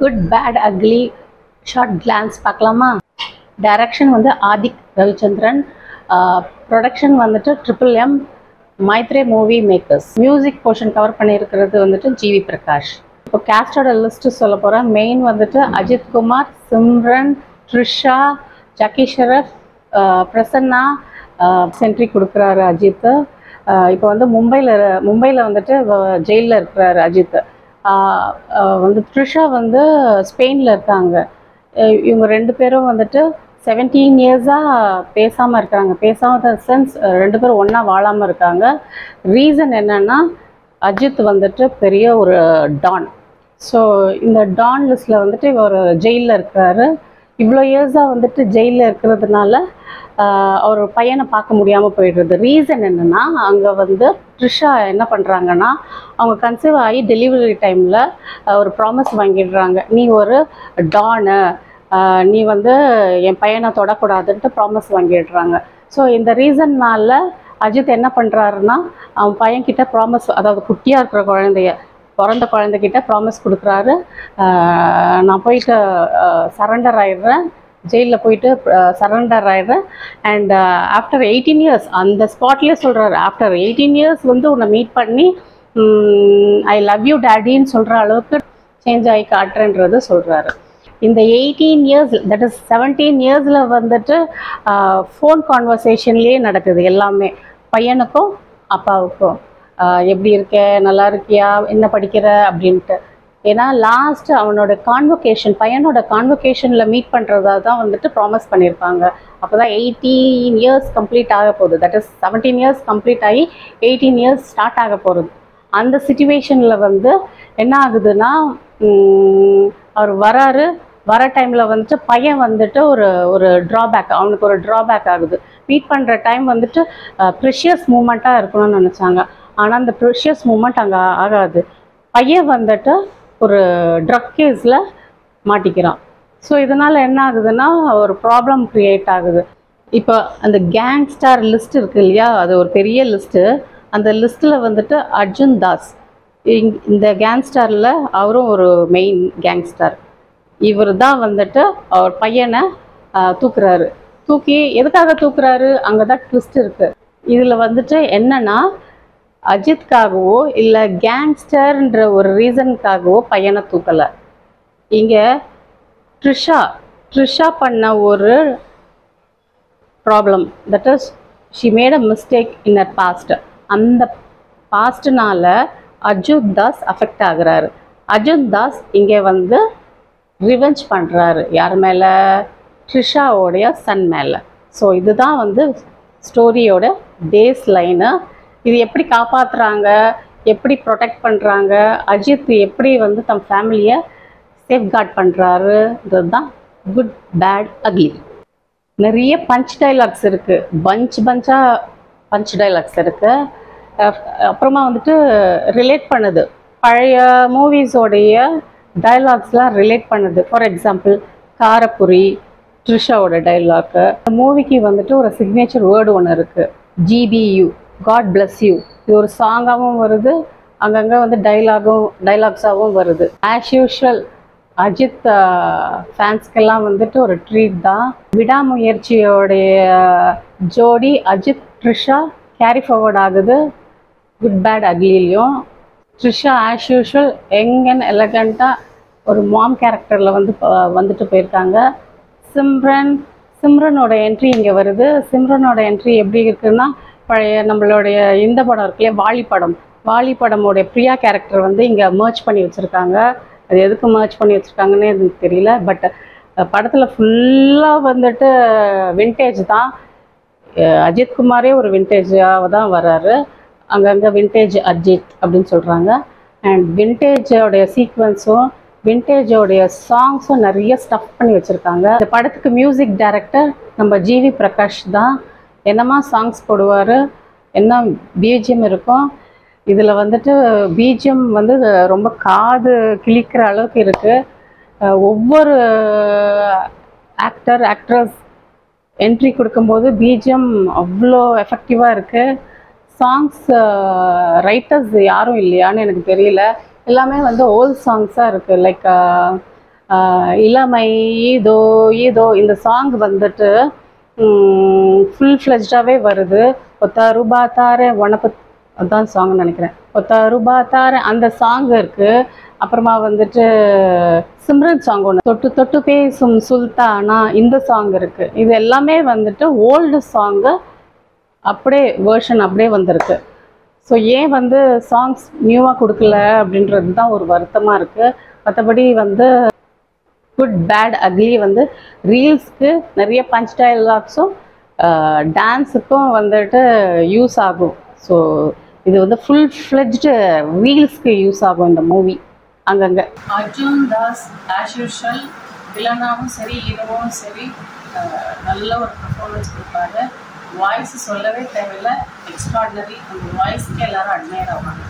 Good bad ugly short glance பார்க்கலாமா? Direction வந்து Adhik Ravichandran, production வந்துட்டு MMM Mythri movie makers. Music portion cover பண்ணியிருக்கிறது வந்துட்டு ஜிவி பிரகாஷ். இப்போ கேஸ்டோட லிஸ்ட்டு சொல்ல போகிறேன். மெயின் வந்துட்டு அஜித் குமார், சிம்ரன், த்ரிஷா, ஜக்கி ஷெரஃப், பிரசன்னா சென்ட்ரி கொடுக்குறாரு அஜித். இப்போ வந்து மும்பையில் வந்துட்டு ஜெயிலில் இருக்கிறாரு அஜித். வந்து த்ரிஷா வந்து ஸ்பெயினில் இருக்காங்க. இவங்க ரெண்டு பேரும் வந்துட்டு 17 இயர்ஸாக பேசாமல் இருக்கிறாங்க. பேசாமல் சென்ஸ் ரெண்டு பேரும் ஒன்றா வாழாமல் இருக்காங்க. ரீசன் என்னென்னா, அஜித் வந்துட்டு பெரிய ஒரு டான். ஸோ இந்த டான் லிஸ்ட்டில் வந்துட்டு இவர் ஜெயிலில் இருக்கிறாரு. இவ்வளோ இயர்ஸாக வந்துட்டு ஜெயிலில் இருக்கிறதுனால அவர் பையனை பார்க்க முடியாமல் போயிடுறது. ரீசன் என்னென்னா, அங்கே வந்து த்ரிஷா என்ன பண்ணுறாங்கன்னா, அவங்க கன்சீவ் ஆகி டெலிவரி டைமில் ஒரு ப்ராமிஸ் வாங்கிடுறாங்க. நீ ஒரு டானு, நீ வந்து என் பையனை தொடக்கூடாதுன்ட்டு ப்ராமிஸ் வாங்கிடுறாங்க. ஸோ இந்த ரீசன்னால் அஜித் என்ன பண்ணுறாருன்னா, அவன் பையன்கிட்ட ப்ராமிஸ், அதாவது குட்டியாக இருக்கிற பிறந்த குழந்தைகிட்ட ப்ராமிஸ் கொடுக்குறாரு. நான் போயிட்டு சரண்டர் ஆயிடுறேன், ஜெயிலில் போயிட்டு சரண்டர் ஆயிடுறேன். அண்ட் ஆஃப்டர் 18 இயர்ஸ் அந்த ஸ்பாட்லேயே சொல்கிறாரு, ஆஃப்டர் 18 இயர்ஸ் வந்து உன்னை மீட் பண்ணி ஐ லவ் யூ டேடின்னு சொல்கிற அளவுக்கு சேஞ்ச் ஆகி காட்டுறேன்றது சொல்கிறாரு. இந்த 18 இயர்ஸ், தட் இஸ் 17 இயர்ஸில் வந்துட்டு ஃபோன் கான்வர்சேஷன்லேயே நடக்குது எல்லாமே, பையனுக்கும் அப்பாவுக்கும். எப்படி இருக்க, நல்லா இருக்கியா, என்ன படிக்கிற அப்படின்ட்டு. ஏன்னா லாஸ்ட் அவனோட கான்வொகேஷன், பையனோட கான்வொகேஷனில் மீட் பண்ணுறதா தான் வந்துட்டு ப்ராமிஸ் பண்ணியிருப்பாங்க. அப்போ தான் 18 இயர்ஸ் கம்ப்ளீட் ஆக போகுது. தட் இஸ் 17 இயர்ஸ் கம்ப்ளீட் ஆகி 18 இயர்ஸ் ஸ்டார்ட் ஆக போகிறது. அந்த சிச்சுவேஷனில் வந்து என்ன ஆகுதுன்னா, அவர் வர டைமில் வந்துட்டு பையன் வந்துட்டு ஒரு ட்ராபேக், அவனுக்கு ஒரு ட்ராபேக் ஆகுது. மீட் பண்ணுற டைம் வந்துட்டு ப்ரெஷியஸ் மூமெண்ட்டாக இருக்கணும்னு நினச்சாங்க. ஆனால் அந்த ப்ரெஷியஸ் மூமெண்ட் அங்கே ஆகாது. பையன் வந்துட்டு ஒரு ட்ரக் கேஸில் மாட்டிக்கிறான். ஸோ இதனால் என்ன ஆகுதுன்னா, ஒரு ப்ராப்ளம் க்ரியேட் ஆகுது. இப்போ அந்த கேங்ஸ்டார் லிஸ்ட் இருக்குது இல்லையா, அது ஒரு பெரிய லிஸ்ட்டு. அந்த லிஸ்ட்டில் வந்துட்டு அர்ஜுன் தாஸ், இந்த கேங்ஸ்டாரில் அவரும் ஒரு மெயின் கேங்ஸ்டார். இவர் தான் வந்துட்டு அவர் பையனை தூக்குறாரு. தூக்கி எதுக்காக தூக்குறாரு, அங்கே தான் ட்விஸ்ட் இருக்குது. இதில் வந்துட்டு என்னென்னா, அஜித்காகவோ இல்லை கேங்ஸ்டர்ன்ற ஒரு ரீசனுக்காகவோ பையனை தூக்கலை. இங்கே த்ரிஷா பண்ண ஒரு problem, that is she made a mistake in a past. அந்த பாஸ்ட்னால அர்ஜுன் தாஸ் அஃபெக்ட் ஆகுறாரு. அர்ஜுன் தாஸ் இங்கே வந்து ரிவெஞ்ச் பண்ணுறாரு. யார் மேலே? த்ரிஷாவோடைய சன் மேலே. ஸோ இதுதான் வந்து ஸ்டோரியோட பேஸ் லைனு. இது எப்படி காப்பாற்றுறாங்க, எப்படி ப்ரொடெக்ட் பண்ணுறாங்க, அஜித் எப்படி வந்து தம் ஃபேமிலியை சேஃப்கார்ட் பண்ணுறாருன்றது தான் குட் பேட் அக்லி. நிறைய பஞ்ச் டைலாக்ஸ் இருக்குது, பஞ்சாக பஞ்ச் டைலாக்ஸ் இருக்குது. அப்புறமா வந்துட்டு ரிலேட் பண்ணுது, பழைய மூவிஸோடைய டைலாக்ஸ்லாம் ரிலேட் பண்ணுது. ஃபார் எக்ஸாம்பிள் காரப்புரி, த்ரிஷாவோட டைலாக்கு. இந்த மூவிக்கு வந்துட்டு ஒரு சிக்னேச்சர் வேர்டு ஒன்று இருக்குது, GBU, காட் பிளஸ் யூ. இது ஒரு சாங்காகவும் வருது, அங்கங்கே வந்து டைலாக்ஸாகவும் வருது. ஆஸ் யூஷுவல் அஜித் ஃபேன்ஸ்க்கெல்லாம் வந்துட்டு ஒரு ட்ரீட் தான். விடாமுயற்சியோடைய ஜோடி அஜித் த்ரிஷா கேரி ஃபார்வர்ட் ஆகுது குட் பேட் அக்லிலையும். Trisha as usual young and எலகண்ட்டாக ஒரு மாம் கேரக்டரில் வந்துட்டு போயிருக்காங்க. சிம்ரனோட என்ட்ரி இங்கே வருது. சிம்ரனோட என்ட்ரி எப்படி இருக்குன்னா, பழைய நம்மளுடைய இந்த படம் இருக்குல்லையே, வாலி படமோடைய பிரியா கேரக்டர் வந்து இங்கே மர்ச் பண்ணி வச்சுருக்காங்க. அது எதுக்கு மர்ச் பண்ணி வச்சுருக்காங்கன்னு எனக்கு தெரியல. பட் படத்தில் ஃபுல்லாக வந்துட்டு விண்டேஜ் தான். அஜித் குமாரே ஒரு விண்டேஜாக தான் வர்றாரு. அங்கங்கே விண்டேஜ் அஜித் அப்படின்னு சொல்கிறாங்க. அண்ட் விண்டேஜோடைய சீக்வன்ஸும் விண்டேஜோடைய சாங்ஸும் நிறைய ஸ்டஃப் பண்ணி வச்சுருக்காங்க. இந்த படத்துக்கு மியூசிக் டைரக்டர் நம்ம ஜிவி பிரகாஷ் தான். என்னமா சாங்ஸ் போடுவார், என்ன பிஜிஎம் இருக்கும். இதில் வந்துட்டு பிஜிஎம் வந்து ரொம்ப காது கிழிக்கிற அளவுக்கு இருக்குது. ஒவ்வொரு ஆக்ட்ரஸ் என்ட்ரி கொடுக்கும்போது பிஜிஎம் அவ்வளோ எஃபெக்டிவாக இருக்குது. சாங்ஸ் ரைட்டர்ஸ் யாரும் இல்லையான்னு எனக்கு தெரியல. எல்லாமே வந்து ஓல்ட் சாங்ஸாக இருக்குது. லைக் இளமை இதோ இதோ இந்த சாங் வந்துட்டு ஃபுல் ஃப்ளெஜ்டாகவே வருது. ஒத்தா ரூபா தார உனக்கு அதான் சாங் நினைக்கிறேன். ஒத்தா ரூபா தார அந்த சாங் இருக்குது. அப்புறமா வந்துட்டு சிம்ரன் சாங் ஒன்று தொட்டு தொட்டு பேசும் சுல்தானா இந்த சாங் இருக்குது. இது எல்லாமே வந்துட்டு ஓல்டு சாங்கு அப்படியே வேர்ஷன் அப்படியே வந்திருக்கு. ஸோ ஏன் வந்து சாங்ஸ் நியூவாக கொடுக்கல அப்படின்றது தான் ஒரு வருத்தமாக இருக்குது. மற்றபடி வந்து குட் பேட் அக்லி வந்து ரீல்ஸ்க்கு நிறைய பஞ்ச் டயலாக்ஸும் டான்ஸுக்கும் வந்துட்டு யூஸ் ஆகும். ஸோ இது வந்து ஃபுல் ஃப்ளெஜ்டு ரீல்ஸ்க்கு யூஸ் ஆகும் இந்த மூவி. அங்கங்கே அர்ஜுன் தாஸ் ஆஸ் யூஷுவல் வில்லனாவும் சரி ஹீரோவும் சரி நல்ல ஒரு பர்ஃபார்மன்ஸ் கொடுப்பாரு. வாய்ஸ் சொல்லவே தேவையில்லை, எக்ஸ்ட்ராடினரி. அந்த வாய்ஸ்க்கு எல்லாரும் அட்மையர் ஆவாங்க.